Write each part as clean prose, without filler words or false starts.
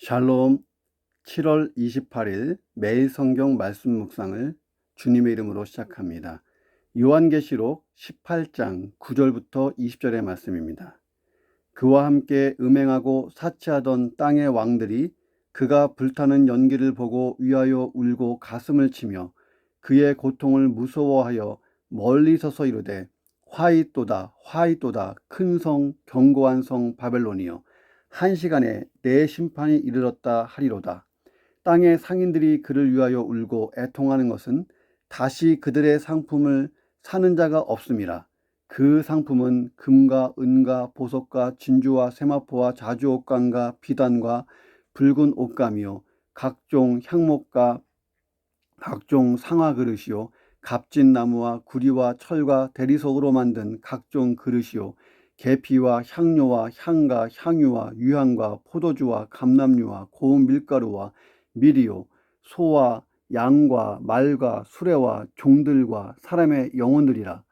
샬롬. 7월 28일 매일 성경 말씀 묵상을 주님의 이름으로 시작합니다. 요한계시록 18장 9절부터 20절의 말씀입니다. 그와 함께 음행하고 사치하던 땅의 왕들이 그가 불타는 연기를 보고 위하여 울고 가슴을 치며 그의 고통을 무서워하여 멀리 서서 이르되 화이또다 화이또다 큰 성 견고한 성 바벨론이여 한 시간에 내 심판이 이르렀다 하리로다. 땅의 상인들이 그를 위하여 울고 애통하는 것은 다시 그들의 상품을 사는 자가 없음이라. 그 상품은 금과 은과 보석과 진주와 세마포와 자주옥관과 비단과 붉은 옷감이요 각종 향목과 각종 상화 그릇이요 값진 나무와 구리와 철과 대리석으로 만든 각종 그릇이요 계피와 향료와 향과 향유와 유향과 포도주와 감람류와 고운 밀가루와 밀이요 소와 양과 말과 수레와 종들과 사람의 영혼들이라.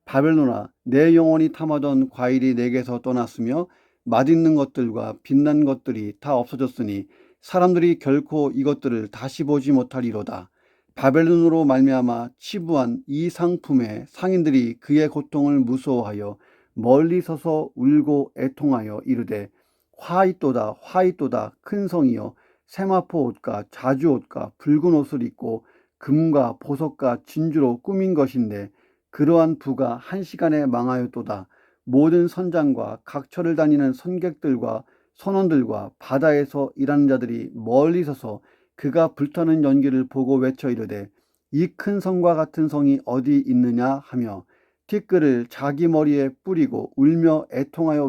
바벨론아, 내 영혼이 탐하던 과일이 내게서 떠났으며 맛있는 것들과 빛난 것들이 다 없어졌으니 사람들이 결코 이것들을 다시 보지 못하리로다. 바벨론으로 말미암아 치부한 이 상품에 상인들이 그의 고통을 무서워하여 멀리 서서 울고 애통하여 이르되 화이또다 화이또다 큰 성이여 세마포 옷과 자주 옷과 붉은 옷을 입고 금과 보석과 진주로 꾸민 것인데 그러한 부가 한 시간에 망하였도다. 모든 선장과 각처를 다니는 선객들과 선원들과 바다에서 일하는 자들이 멀리 서서 그가 불타는 연기를 보고 외쳐 이르되 이 큰 성과 같은 성이 어디 있느냐 하며 티끌을 자기 머리에 뿌리고 울며 애통하여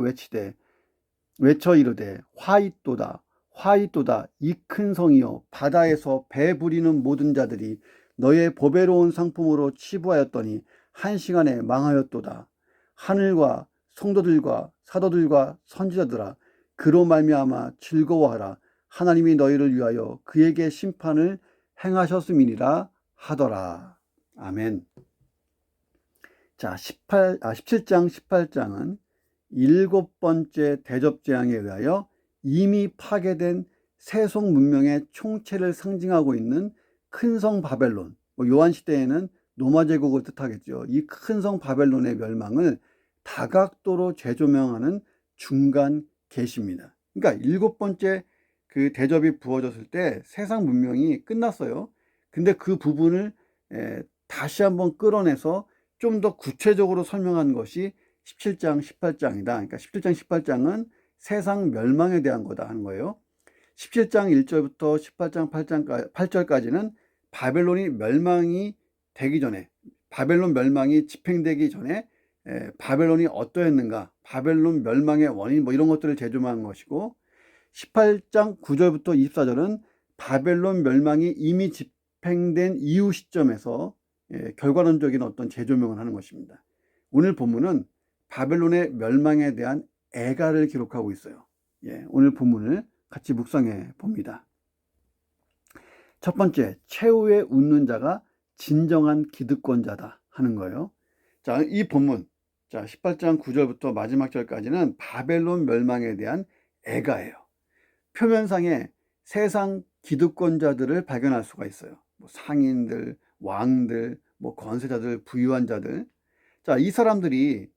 외쳐 이르되 화이또다 화이또다 이 큰 성이여 바다에서 배 부리는 모든 자들이 너의 보배로운 상품으로 치부하였더니 한 시간에 망하였도다. 하늘과 성도들과 사도들과 선지자들아 그로 말미암아 즐거워하라. 하나님이 너희를 위하여 그에게 심판을 행하셨음이니라 하더라. 아멘. 자, 17장 18장은 일곱 번째 대접재앙에 의하여 이미 파괴된 세속 문명의 총체를 상징하고 있는 큰 성 바벨론, 요한 시대에는 로마 제국을 뜻하겠죠. 이 큰 성 바벨론의 멸망을 다각도로 재조명하는 중간 계시입니다. 그러니까 일곱 번째 그 대접이 부어졌을 때 세상 문명이 끝났어요. 근데 그 부분을 다시 한번 끌어내서 좀 더 구체적으로 설명한 것이 17장, 18장이다. 그러니까 17장, 18장은 세상 멸망에 대한 거다 하는 거예요. 17장 1절부터 18장 8절까지는 바벨론이 멸망이 되기 전에, 바벨론 멸망이 집행되기 전에 바벨론이 어떠했는가, 바벨론 멸망의 원인 이런 것들을 재조명한 것이고, 18장 9절부터 24절은 바벨론 멸망이 이미 집행된 이후 시점에서 결과론적인 어떤 재조명을 하는 것입니다. 오늘 본문은 바벨론의 멸망에 대한 애가를 기록하고 있어요. 오늘 본문을 같이 묵상해 봅니다. 첫 번째, 최후에 웃는 자가 진정한 기득권자다 하는 거예요. 자, 이 본문, 18장 9절부터 마지막 절까지는 바벨론 멸망에 대한 애가예요. 표면상에 세상 기득권자들을 발견할 수가 있어요. 상인들, 왕들, 권세자들, 부유한 자들. 자, 이 사람들이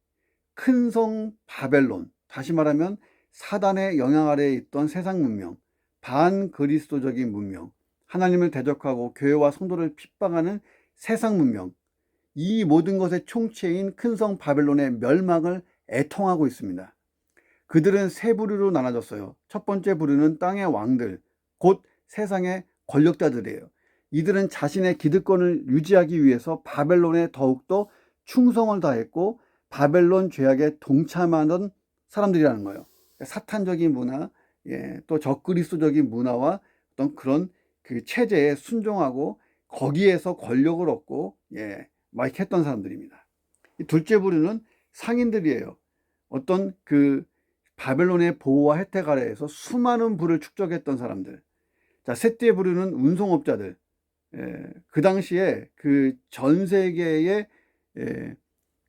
큰 성 바벨론, 다시 말하면 사단의 영향 아래에 있던 세상 문명, 반그리스도적인 문명, 하나님을 대적하고 교회와 성도를 핍박하는 세상 문명, 이 모든 것의 총체인 큰 성 바벨론의 멸망을 애통하고 있습니다. 그들은 세 부류로 나눠졌어요. 첫 번째 부류는 땅의 왕들, 곧 세상의 권력자들이에요. 이들은 자신의 기득권을 유지하기 위해서 바벨론에 더욱더 충성을 다했고 바벨론 죄악에 동참하던 사람들이라는 거예요. 사탄적인 문화, 또 적그리스도적인 문화와 어떤 그런 그 체제에 순종하고 거기에서 권력을 얻고 막 했던 사람들입니다. 둘째 부류는 상인들이에요. 어떤 그 바벨론의 보호와 혜택 아래에서 수많은 부를 축적했던 사람들. 자, 셋째 부류는 운송업자들. 그 당시에 그 전 세계의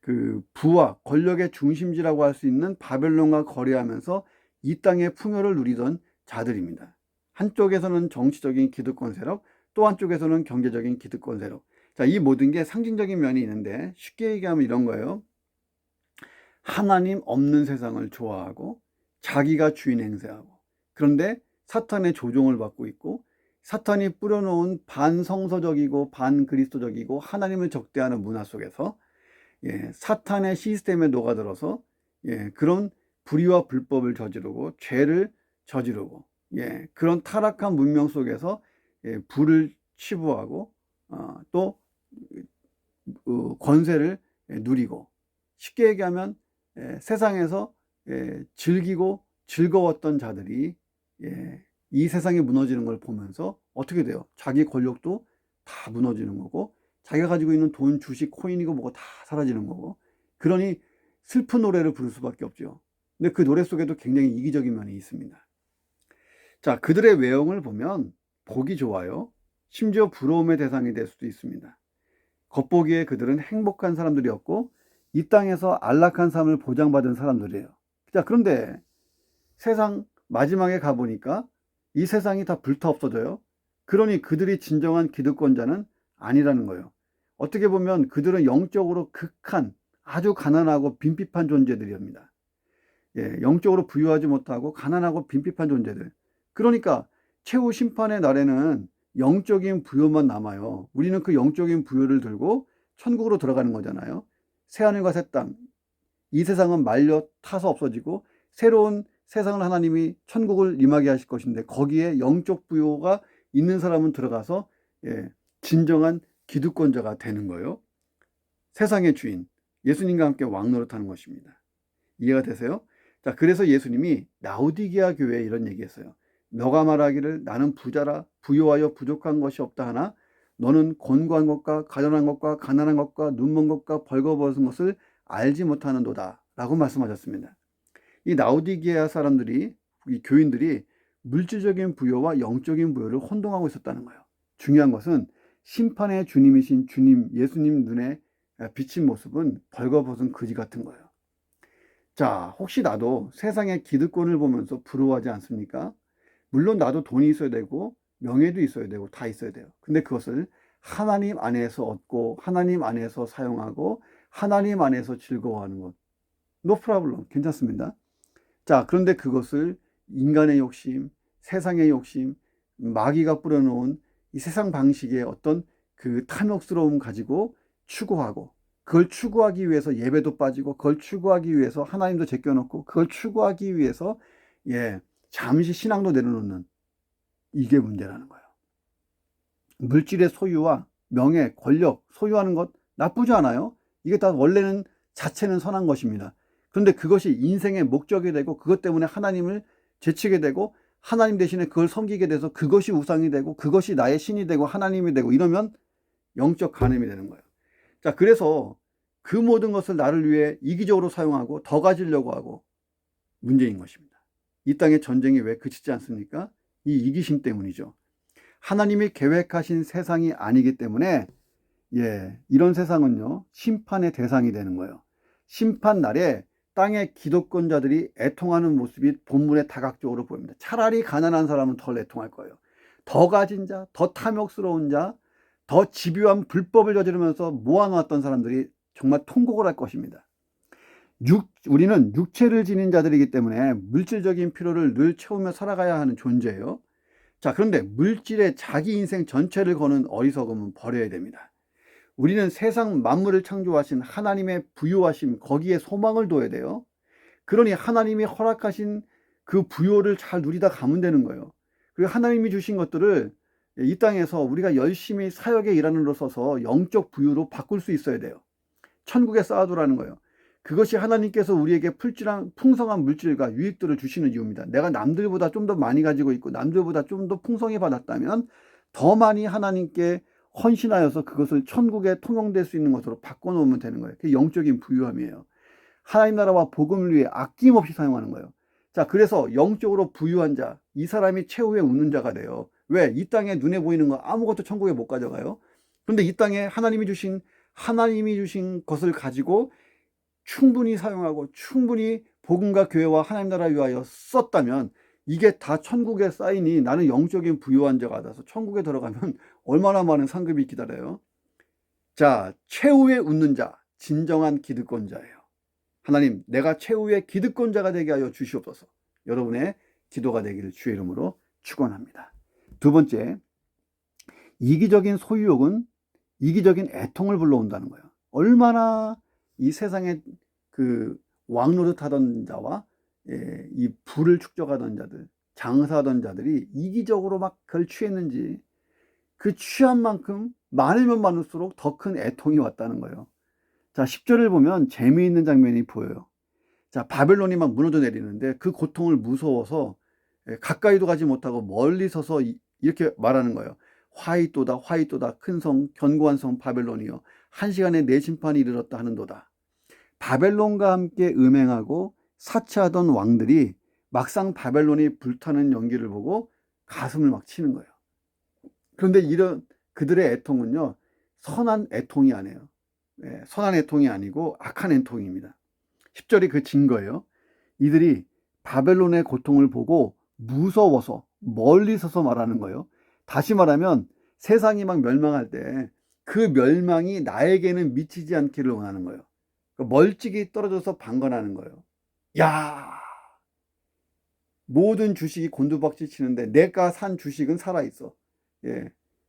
그 부와 권력의 중심지라고 할 수 있는 바벨론과 거래하면서 이 땅의 풍요를 누리던 자들입니다. 한쪽에서는 정치적인 기득권 세력, 또 한쪽에서는 경제적인 기득권 세력. 자, 이 모든 게 상징적인 면이 있는데 쉽게 얘기하면 이런 거예요. 하나님 없는 세상을 좋아하고 자기가 주인 행세하고, 그런데 사탄의 조종을 받고 있고 사탄이 뿌려놓은 반성서적이고 반그리스도적이고 하나님을 적대하는 문화 속에서 사탄의 시스템에 녹아들어서 그런 불의와 불법을 저지르고 죄를 저지르고 그런 타락한 문명 속에서 부를 치부하고 또 권세를 누리고, 쉽게 얘기하면 세상에서 즐기고 즐거웠던 자들이 이 세상이 무너지는 걸 보면서 어떻게 돼요? 자기 권력도 다 무너지는 거고 자기가 가지고 있는 돈, 주식, 코인이고 뭐고 다 사라지는 거고, 그러니 슬픈 노래를 부를 수밖에 없죠. 근데 그 노래 속에도 굉장히 이기적인 면이 있습니다. 자, 그들의 외형을 보면 보기 좋아요. 심지어 부러움의 대상이 될 수도 있습니다. 겉보기에 그들은 행복한 사람들이었고 이 땅에서 안락한 삶을 보장받은 사람들이에요. 자, 그런데 세상 마지막에 가보니까 이 세상이 다 불타 없어져요. 그러니 그들이 진정한 기득권자는 아니라는 거예요. 어떻게 보면 그들은 영적으로 극한, 아주 가난하고 빈핍한 존재들입니다. 영적으로 부유하지 못하고 가난하고 빈핍한 존재들. 그러니까 최후 심판의 날에는 영적인 부요만 남아요. 우리는 그 영적인 부요를 들고 천국으로 들어가는 거잖아요. 새하늘과 새 땅, 이 세상은 말려 타서 없어지고 새로운 세상을 하나님이 천국을 임하게 하실 것인데, 거기에 영적 부요가 있는 사람은 들어가서 진정한 기득권자가 되는 거예요. 세상의 주인, 예수님과 함께 왕노릇하는 것입니다. 이해가 되세요? 자, 그래서 예수님이 라오디게아 교회에 이런 얘기했어요. 너가 말하기를 나는 부자라 부요하여 부족한 것이 없다 하나 너는 곤고한 것과 가련한 것과 가난한 것과 눈먼 것과 벌거벗은 것을 알지 못하는도다 라고 말씀하셨습니다. 이 라오디게아 사람들이, 이 교인들이 물질적인 부요와 영적인 부요를 혼동하고 있었다는 거예요. 중요한 것은 심판의 주님이신 주님 예수님 눈에 비친 모습은 벌거벗은 거지 같은 거예요. 자, 혹시 나도 세상의 기득권을 보면서 부러워하지 않습니까? 물론 나도 돈이 있어야 되고 명예도 있어야 되고 다 있어야 돼요. 근데 그것을 하나님 안에서 얻고 하나님 안에서 사용하고 하나님 안에서 즐거워하는 것, no problem, 괜찮습니다. 자, 그런데 그것을 인간의 욕심, 세상의 욕심, 마귀가 뿌려놓은 이 세상 방식의 어떤 그 탐욕스러움 가지고 추구하고, 그걸 추구하기 위해서 예배도 빠지고, 그걸 추구하기 위해서 하나님도 제껴놓고, 그걸 추구하기 위해서 잠시 신앙도 내려놓는, 이게 문제라는 거예요. 물질의 소유와 명예, 권력 소유하는 것 나쁘지 않아요. 이게 다 원래는 자체는 선한 것입니다. 그런데 그것이 인생의 목적이 되고 그것 때문에 하나님을 제치게 되고 하나님 대신에 그걸 섬기게 돼서 그것이 우상이 되고 그것이 나의 신이 되고 하나님이 되고, 이러면 영적 간음이 되는 거예요. 자, 그래서 그 모든 것을 나를 위해 이기적으로 사용하고 더 가지려고 하고, 문제인 것입니다. 이 땅의 전쟁이 왜 그치지 않습니까? 이 이기심 때문이죠. 하나님이 계획하신 세상이 아니기 때문에 이런 세상은요 심판의 대상이 되는 거예요. 심판 날에 땅의 기득권자들이 애통하는 모습이 본문에 다각적으로 보입니다. 차라리 가난한 사람은 덜 애통할 거예요. 더 가진 자, 더 탐욕스러운 자, 더 집요한 불법을 저지르면서 모아놓았던 사람들이 정말 통곡을 할 것입니다. 우리는 육체를 지닌 자들이기 때문에 물질적인 필요를 늘 채우며 살아가야 하는 존재예요. 자, 그런데 물질에 자기 인생 전체를 거는 어리석음은 버려야 됩니다. 우리는 세상 만물을 창조하신 하나님의 부유하심, 거기에 소망을 둬야 돼요. 그러니 하나님이 허락하신 그 부유를 잘 누리다 가면 되는 거예요. 그리고 하나님이 주신 것들을 이 땅에서 우리가 열심히 사역에 일하는 서서 영적 부유로 바꿀 수 있어야 돼요. 천국에 쌓아두라는 거예요. 그것이 하나님께서 우리에게 풍성한 물질과 유익들을 주시는 이유입니다. 내가 남들보다 좀 더 많이 가지고 있고 남들보다 좀 더 풍성히 받았다면 더 많이 하나님께 헌신하여서 그것을 천국에 통용될 수 있는 것으로 바꿔놓으면 되는 거예요. 그게 영적인 부유함이에요. 하나님 나라와 복음을 위해 아낌없이 사용하는 거예요. 자, 그래서 영적으로 부유한 자, 이 사람이 최후의 웃는 자가 돼요. 왜? 이 땅에 눈에 보이는 거 아무것도 천국에 못 가져가요. 그런데 이 땅에 하나님이 주신 것을 가지고 충분히 사용하고 충분히 복음과 교회와 하나님 나라 위하여 썼다면 이게 다 천국의 사인이 나는 영적인 부유한 자가 돼서 천국에 들어가면 얼마나 많은 상급이 기다려요. 자, 최후의 웃는 자, 진정한 기득권자예요. 하나님, 내가 최후의 기득권자가 되게 하여 주시옵소서. 여러분의 기도가 되기를 주의 이름으로 축원합니다. 두 번째, 이기적인 소유욕은 이기적인 애통을 불러온다는 거예요. 얼마나 이 세상에 그 왕노릇하던 자와 이 부를 축적하던 자들, 장사하던 자들이 이기적으로 막 그걸 취했는지 그 취한 만큼 많으면 많을수록 더 큰 애통이 왔다는 거예요. 자, 10절을 보면 재미있는 장면이 보여요. 자, 바벨론이 막 무너져 내리는데 그 고통을 무서워서 가까이도 가지 못하고 멀리 서서 이렇게 말하는 거예요. 화이또다 화이또다 큰 성 견고한 성 바벨론이여 한 시간에 내 심판이 이르렀다 하는도다. 바벨론과 함께 음행하고 사치하던 왕들이 막상 바벨론이 불타는 연기를 보고 가슴을 막 치는 거예요. 그런데 이런 그들의 애통은요, 선한 애통이 아니에요. 선한 애통이 아니고 악한 애통입니다. 10절이 그 증거예요. 이들이 바벨론의 고통을 보고 무서워서 멀리 서서 말하는 거예요. 다시 말하면 세상이 막 멸망할 때 그 멸망이 나에게는 미치지 않기를 원하는 거예요. 멀찍이 떨어져서 방관하는 거예요. 야, 모든 주식이 곤두박질 치는데 내가 산 주식은 살아있어.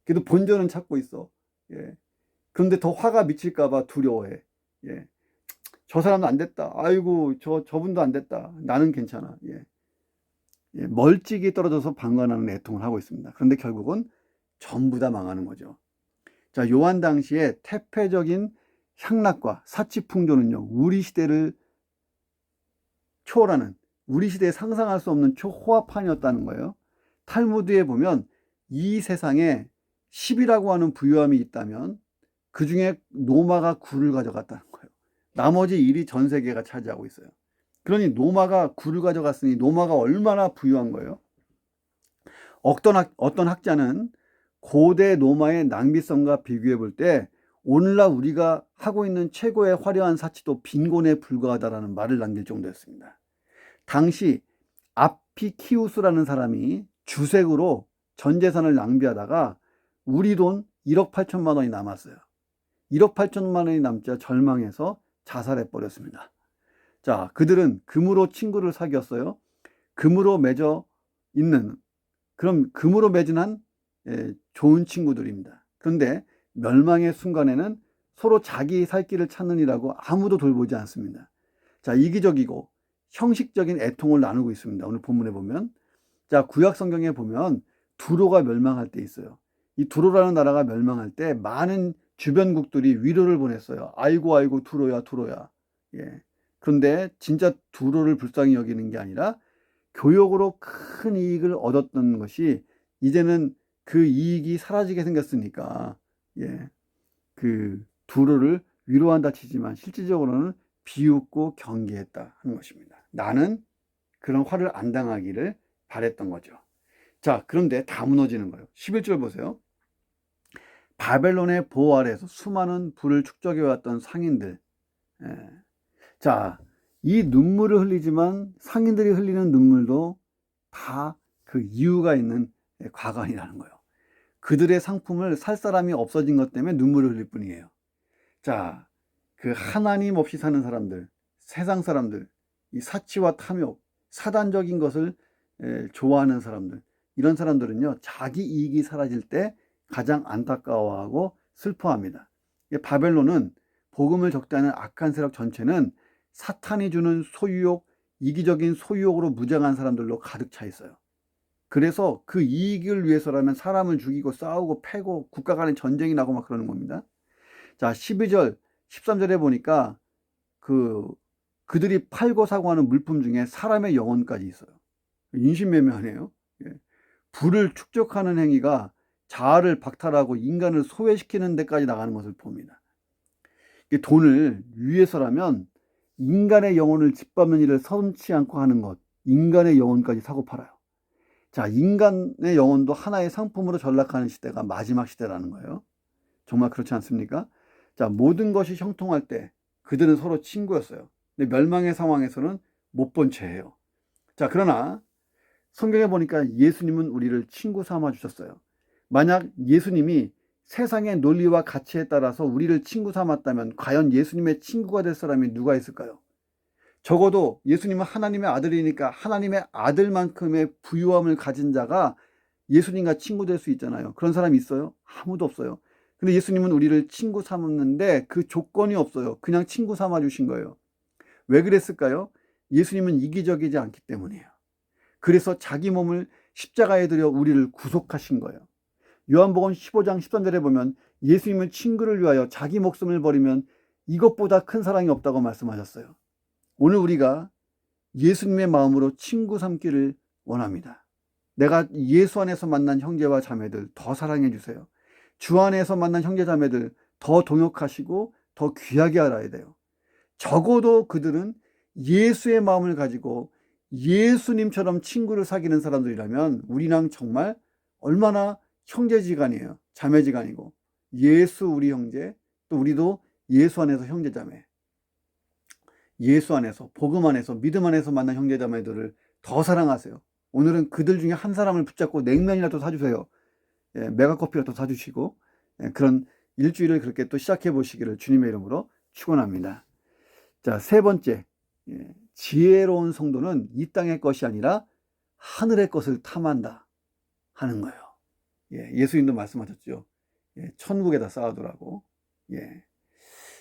그래도 본전은 찾고 있어. 그런데 더 화가 미칠까봐 두려워해. 저 사람은 안 됐다. 아이고, 저분도 안 됐다. 나는 괜찮아. 멀찍이 떨어져서 방관하는 애통을 하고 있습니다. 그런데 결국은 전부 다 망하는 거죠. 자, 요한 당시에 태폐적인 향락과 사치풍조는요, 우리 시대를 초월하는, 우리 시대에 상상할 수 없는 초호화판이었다는 거예요. 탈무드에 보면 이 세상에 10이라고 하는 부유함이 있다면 그 중에 노마가 9를 가져갔다는 거예요. 나머지 1이 전 세계가 차지하고 있어요. 그러니 노마가 9를 가져갔으니 노마가 얼마나 부유한 거예요. 어떤 학자는 고대 로마의 낭비성과 비교해 볼 때 오늘날 우리가 하고 있는 최고의 화려한 사치도 빈곤에 불과하다라는 말을 남길 정도였습니다. 당시 아피키우스라는 사람이 주색으로 전 재산을 낭비하다가 우리 돈 1억 8천만 원이 남았어요. 1억 8천만 원이 남자 절망해서 자살해 버렸습니다. 자, 그들은 금으로 친구를 사귀었어요. 금으로 맺어 있는, 그럼 금으로 맺은 좋은 친구들입니다. 그런데 멸망의 순간에는 서로 자기 살 길을 찾느니라고 아무도 돌보지 않습니다. 자, 이기적이고 형식적인 애통을 나누고 있습니다. 오늘 본문에 보면. 자, 구약 성경에 보면 두로가 멸망할 때 있어요. 이 두로라는 나라가 멸망할 때 많은 주변국들이 위로를 보냈어요. 아이고 아이고 두로야 두로야. 그런데 진짜 두로를 불쌍히 여기는 게 아니라 교역으로 큰 이익을 얻었던 것이 이제는 그 이익이 사라지게 생겼으니까 그 두로를 위로한다 치지만 실질적으로는 비웃고 경계했다 하는 것입니다. 나는 그런 화를 안 당하기를 바랬던 거죠. 자, 그런데 다 무너지는 거예요. 11절 보세요. 바벨론의 보호 아래에서 수많은 부를 축적해왔던 상인들. 자, 이 눈물을 흘리지만 상인들이 흘리는 눈물도 다 그 이유가 있는 과관이라는 거예요. 그들의 상품을 살 사람이 없어진 것 때문에 눈물을 흘릴 뿐이에요. 자, 그 하나님 없이 사는 사람들, 세상 사람들, 이 사치와 탐욕, 사단적인 것을 좋아하는 사람들, 이런 사람들은요, 자기 이익이 사라질 때 가장 안타까워하고 슬퍼합니다. 바벨론은 복음을 적대하는 악한 세력 전체는 사탄이 주는 소유욕, 이기적인 소유욕으로 무장한 사람들로 가득 차 있어요. 그래서 그 이익을 위해서라면 사람을 죽이고 싸우고 패고 국가 간에 전쟁이 나고 막 그러는 겁니다. 자, 12절, 13절에 보니까 그들이 팔고 사고 하는 물품 중에 사람의 영혼까지 있어요. 인신매매하네요. 부를 축적하는 행위가 자아를 박탈하고 인간을 소외시키는 데까지 나가는 것을 봅니다. 돈을 위해서라면 인간의 영혼을 짓밟는 일을 선치 않고 하는 것, 인간의 영혼까지 사고 팔아요. 자, 인간의 영혼도 하나의 상품으로 전락하는 시대가 마지막 시대라는 거예요. 정말 그렇지 않습니까? 자, 모든 것이 형통할 때 그들은 서로 친구였어요. 근데 멸망의 상황에서는 못 본 채예요. 자, 그러나 성경에 보니까 예수님은 우리를 친구 삼아 주셨어요. 만약 예수님이 세상의 논리와 가치에 따라서 우리를 친구 삼았다면 과연 예수님의 친구가 될 사람이 누가 있을까요? 적어도 예수님은 하나님의 아들이니까 하나님의 아들만큼의 부유함을 가진 자가 예수님과 친구 될 수 있잖아요. 그런 사람이 있어요? 아무도 없어요. 근데 예수님은 우리를 친구 삼았는데 그 조건이 없어요. 그냥 친구 삼아 주신 거예요. 왜 그랬을까요? 예수님은 이기적이지 않기 때문이에요. 그래서 자기 몸을 십자가에 들여 우리를 구속하신 거예요. 요한복음 15장 13절에 보면 예수님은 친구를 위하여 자기 목숨을 버리면 이것보다 큰 사랑이 없다고 말씀하셨어요. 오늘 우리가 예수님의 마음으로 친구 삼기를 원합니다. 내가 예수 안에서 만난 형제와 자매들 더 사랑해 주세요. 주 안에서 만난 형제 자매들 더 동역하시고 더 귀하게 알아야 돼요. 적어도 그들은 예수의 마음을 가지고 예수님처럼 친구를 사귀는 사람들이라면 우리랑 정말 얼마나 형제지간이에요. 자매지간이고 예수 우리 형제, 또 우리도 예수 안에서 형제자매, 예수 안에서 복음 안에서 믿음 안에서 만난 형제자매들을 더 사랑하세요. 오늘은 그들 중에 한 사람을 붙잡고 냉면이라도 사주세요. 메가커피라도 사주시고 그런 일주일을 그렇게 또 시작해 보시기를 주님의 이름으로 축원합니다. 자, 세 번째, 지혜로운 성도는 이 땅의 것이 아니라 하늘의 것을 탐한다 하는 거예요. 예수님도 말씀하셨죠. 천국에다 쌓아두라고.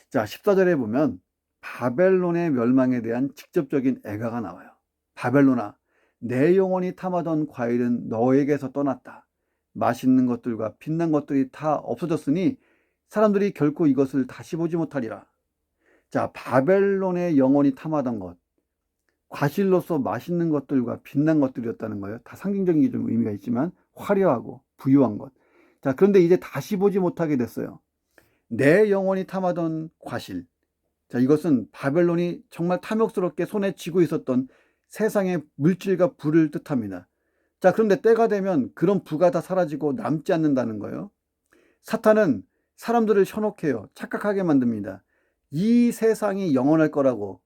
자, 14절에 보면 바벨론의 멸망에 대한 직접적인 애가가 나와요. 바벨론아, 내 영혼이 탐하던 과일은 너에게서 떠났다. 맛있는 것들과 빛난 것들이 다 없어졌으니 사람들이 결코 이것을 다시 보지 못하리라. 자, 바벨론의 영혼이 탐하던 것, 과실로서 맛있는 것들과 빛난 것들이었다는 거예요. 다 상징적인 좀 의미가 있지만 화려하고 부유한 것. 자, 그런데 이제 다시 보지 못하게 됐어요. 내 영혼이 탐하던 과실. 자, 이것은 바벨론이 정말 탐욕스럽게 손에 쥐고 있었던 세상의 물질과 부를 뜻합니다. 자, 그런데 때가 되면 그런 부가 다 사라지고 남지 않는다는 거예요. 사탄은 사람들을 현혹해요. 착각하게 만듭니다. 이 세상이 영원할 거라고,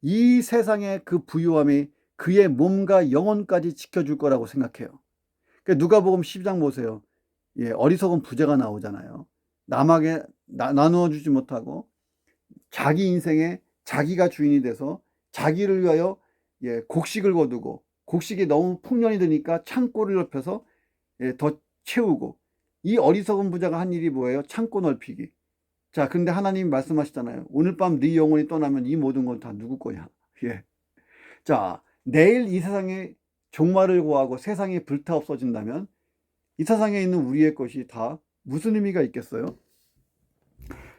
이 세상의 그 부유함이 그의 몸과 영혼까지 지켜줄 거라고 생각해요. 그러니까 누가복음 12장 보세요. 어리석은 부자가 나오잖아요. 남에게 나누어 주지 못하고 자기 인생에 자기가 주인이 돼서 자기를 위하여 곡식을 거두고, 곡식이 너무 풍년이 드니까 창고를 넓혀서 더 채우고, 이 어리석은 부자가 한 일이 뭐예요? 창고 넓히기. 자, 근데 하나님이 말씀하시잖아요. 오늘 밤 네 영혼이 떠나면 이 모든 건 다 누구 거냐? 자, 내일 이 세상에 종말을 고하고 세상이 불타 없어진다면 이 세상에 있는 우리의 것이 다 무슨 의미가 있겠어요?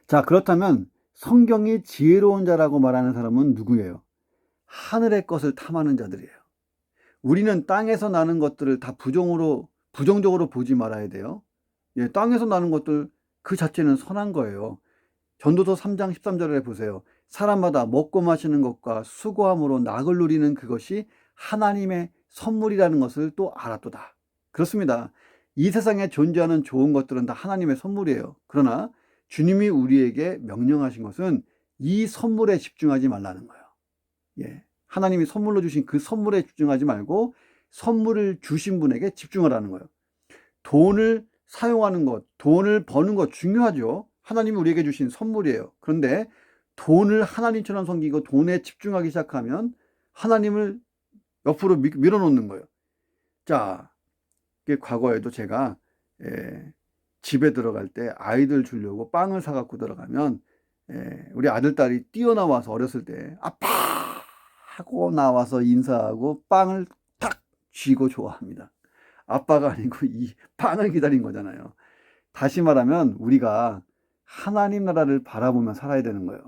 자, 그렇다면 성경이 지혜로운 자라고 말하는 사람은 누구예요? 하늘의 것을 탐하는 자들이에요. 우리는 땅에서 나는 것들을 다 부정적으로 보지 말아야 돼요. 땅에서 나는 것들 그 자체는 선한 거예요. 전도서 3장 13절에 보세요. 사람마다 먹고 마시는 것과 수고함으로 낙을 누리는 그것이 하나님의 선물이라는 것을 또 알았도다. 그렇습니다. 이 세상에 존재하는 좋은 것들은 다 하나님의 선물이에요. 그러나 주님이 우리에게 명령하신 것은 이 선물에 집중하지 말라는 거예요. 하나님이 선물로 주신 그 선물에 집중하지 말고 선물을 주신 분에게 집중하라는 거예요. 돈을 사용하는 것, 돈을 버는 것 중요하죠. 하나님이 우리에게 주신 선물이에요. 그런데 돈을 하나님처럼 섬기고 돈에 집중하기 시작하면 하나님을 옆으로 밀어놓는 거예요. 자, 과거에도 제가 집에 들어갈 때 아이들 주려고 빵을 사갖고 들어가면 우리 아들, 딸이 뛰어나와서 어렸을 때 아빠 하고 나와서 인사하고 빵을 탁 쥐고 좋아합니다. 아빠가 아니고 이 빵을 기다린 거잖아요. 다시 말하면 우리가 하나님 나라를 바라보며 살아야 되는 거예요.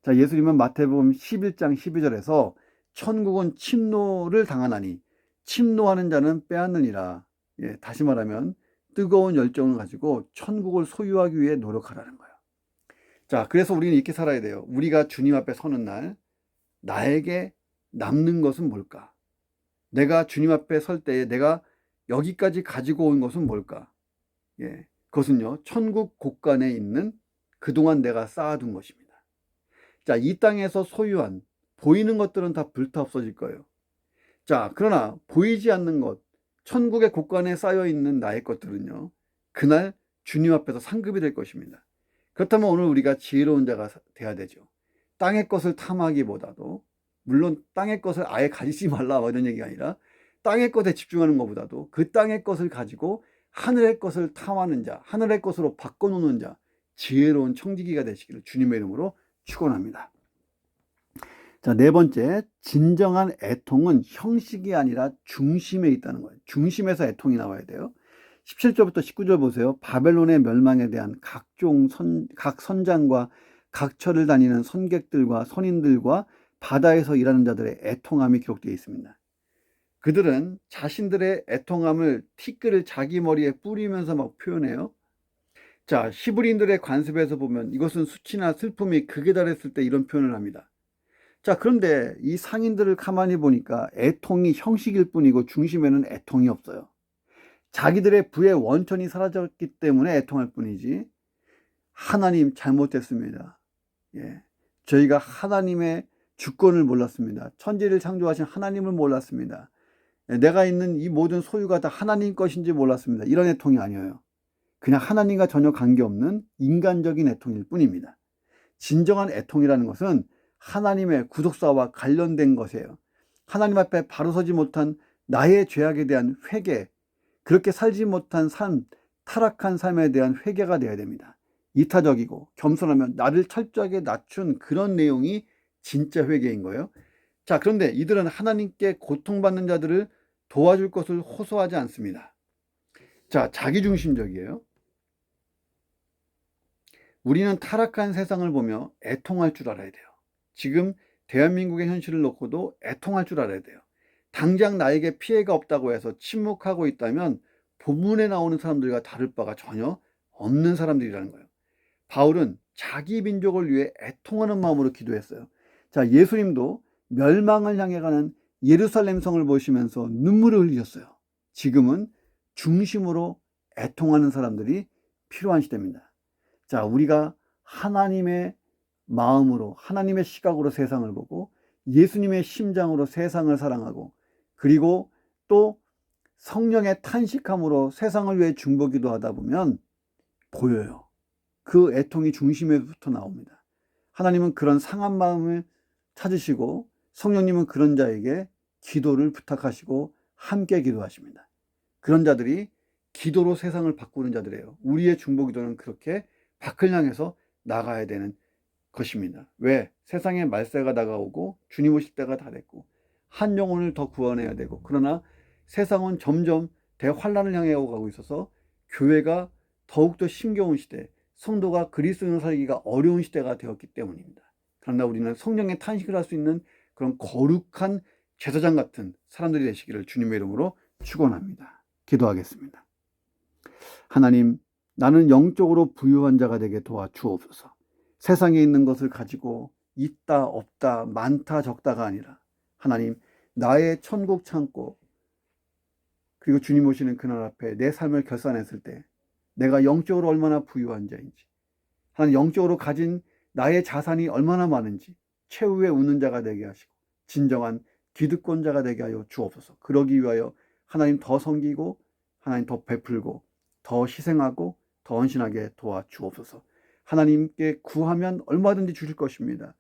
자, 예수님은 마태복음 11장 12절에서 천국은 침노를 당하나니 침노하는 자는 빼앗느니라. 다시 말하면 뜨거운 열정을 가지고 천국을 소유하기 위해 노력하라는 거예요. 자, 그래서 우리는 이렇게 살아야 돼요. 우리가 주님 앞에 서는 날 나에게 남는 것은 뭘까? 내가 주님 앞에 설 때에 내가 여기까지 가지고 온 것은 뭘까? 그것은요, 천국 곳간에 있는 그동안 내가 쌓아둔 것입니다. 자, 이 땅에서 소유한 보이는 것들은 다 불타 없어질 거예요. 자, 그러나 보이지 않는 것, 천국의 곳간에 쌓여 있는 나의 것들은요, 그날 주님 앞에서 상급이 될 것입니다. 그렇다면 오늘 우리가 지혜로운 자가 돼야 되죠. 땅의 것을 탐하기보다도, 물론 땅의 것을 아예 가지지 말라 이런 얘기가 아니라 땅의 것에 집중하는 것보다도 그 땅의 것을 가지고 하늘의 것을 탐하는 자, 하늘의 것으로 바꿔놓는 자, 지혜로운 청지기가 되시기를 주님의 이름으로 축원합니다. 자, 네 번째, 진정한 애통은 형식이 아니라 중심에 있다는 거예요. 중심에서 애통이 나와야 돼요. 17절부터 19절 보세요. 바벨론의 멸망에 대한 각 선장과 각 처를 다니는 선객들과 선인들과 바다에서 일하는 자들의 애통함이 기록되어 있습니다. 그들은 자신들의 애통함을 티끌을 자기 머리에 뿌리면서 막 표현해요. 자, 히브리인들의 관습에서 보면 이것은 수치나 슬픔이 극에 달했을 때 이런 표현을 합니다. 자, 그런데 이 상인들을 가만히 보니까 애통이 형식일 뿐이고 중심에는 애통이 없어요. 자기들의 부의 원천이 사라졌기 때문에 애통할 뿐이지, 하나님 잘못됐습니다. 예, 저희가 하나님의 주권을 몰랐습니다. 천지를 창조하신 하나님을 몰랐습니다. 예, 내가 있는 이 모든 소유가 다 하나님 것인지 몰랐습니다. 이런 애통이 아니에요. 그냥 하나님과 전혀 관계없는 인간적인 애통일 뿐입니다. 진정한 애통이라는 것은 하나님의 구속사와 관련된 것이에요. 하나님 앞에 바로 서지 못한 나의 죄악에 대한 회개, 그렇게 살지 못한 삶, 타락한 삶에 대한 회개가 되어야 됩니다. 이타적이고 겸손하면 나를 철저하게 낮춘 그런 내용이 진짜 회개인 거예요. 자, 그런데 이들은 하나님께 고통받는 자들을 도와줄 것을 호소하지 않습니다. 자, 자기중심적이에요. 우리는 타락한 세상을 보며 애통할 줄 알아야 돼요. 지금 대한민국의 현실을 놓고도 애통할 줄 알아야 돼요. 당장 나에게 피해가 없다고 해서 침묵하고 있다면 본문에 나오는 사람들과 다를 바가 전혀 없는 사람들이라는 거예요. 바울은 자기 민족을 위해 애통하는 마음으로 기도했어요. 자, 예수님도 멸망을 향해 가는 예루살렘 성을 보시면서 눈물을 흘리셨어요. 지금은 중심으로 애통하는 사람들이 필요한 시대입니다. 자, 우리가 하나님의 마음으로, 하나님의 시각으로 세상을 보고 예수님의 심장으로 세상을 사랑하고, 그리고 또 성령의 탄식함으로 세상을 위해 중보기도 하다 보면 보여요. 그 애통이 중심에부터 나옵니다. 하나님은 그런 상한 마음을 찾으시고 성령님은 그런 자에게 기도를 부탁하시고 함께 기도하십니다. 그런 자들이 기도로 세상을 바꾸는 자들이에요. 우리의 중보기도는 그렇게 밖을 향해서 나가야 되는 것입니다. 왜? 세상에 말세가 다가오고 주님 오실 때가 다 됐고 한 영혼을 더 구원해야 되고, 그러나 세상은 점점 대환란을 향해 가고 있어서 교회가 더욱더 힘겨운 시대, 성도가 그리스도인을 살기가 어려운 시대가 되었기 때문입니다. 그러나 우리는 성령의 탄식을 할 수 있는 그런 거룩한 제사장 같은 사람들이 되시기를 주님의 이름으로 축원합니다. 기도하겠습니다. 하나님, 나는 영적으로 부유한 자가 되게 도와주옵소서. 세상에 있는 것을 가지고 있다 없다 많다 적다가 아니라 하나님, 나의 천국 창고, 그리고 주님 오시는 그날 앞에 내 삶을 결산했을 때 내가 영적으로 얼마나 부유한 자인지, 하나님 영적으로 가진 나의 자산이 얼마나 많은지 최후의 웃는 자가 되게 하시고 진정한 기득권자가 되게 하여 주옵소서. 그러기 위하여 하나님 더 섬기고 하나님 더 베풀고 더 희생하고 더 헌신하게 도와주옵소서. 하나님께 구하면 얼마든지 주실 것입니다.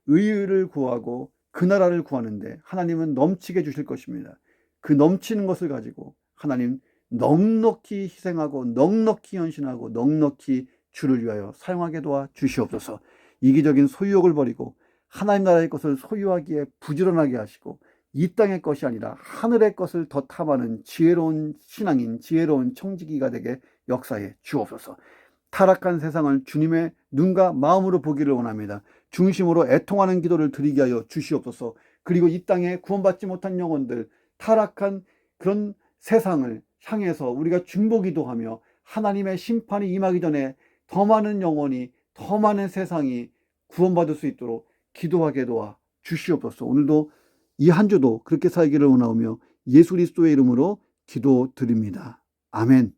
의를 구하고 그 나라를 구하는데 하나님은 넘치게 주실 것입니다. 그 넘치는 것을 가지고 하나님 넉넉히 희생하고 넉넉히 헌신하고 넉넉히 주를 위하여 사용하게 도와 주시옵소서. 이기적인 소유욕을 버리고 하나님 나라의 것을 소유하기에 부지런하게 하시고 이 땅의 것이 아니라 하늘의 것을 더 탐하는 지혜로운 신앙인, 지혜로운 청지기가 되게 역사해 주옵소서. 타락한 세상을 주님의 눈과 마음으로 보기를 원합니다. 중심으로 애통하는 기도를 드리게 하여 주시옵소서. 그리고 이 땅에 구원받지 못한 영혼들, 타락한 그런 세상을 향해서 우리가 중보기도하며 하나님의 심판이 임하기 전에 더 많은 영혼이, 더 많은 세상이 구원받을 수 있도록 기도하게 도와 주시옵소서. 오늘도 이 한 주도 그렇게 살기를 원하오며 예수 그리스도의 이름으로 기도드립니다. 아멘.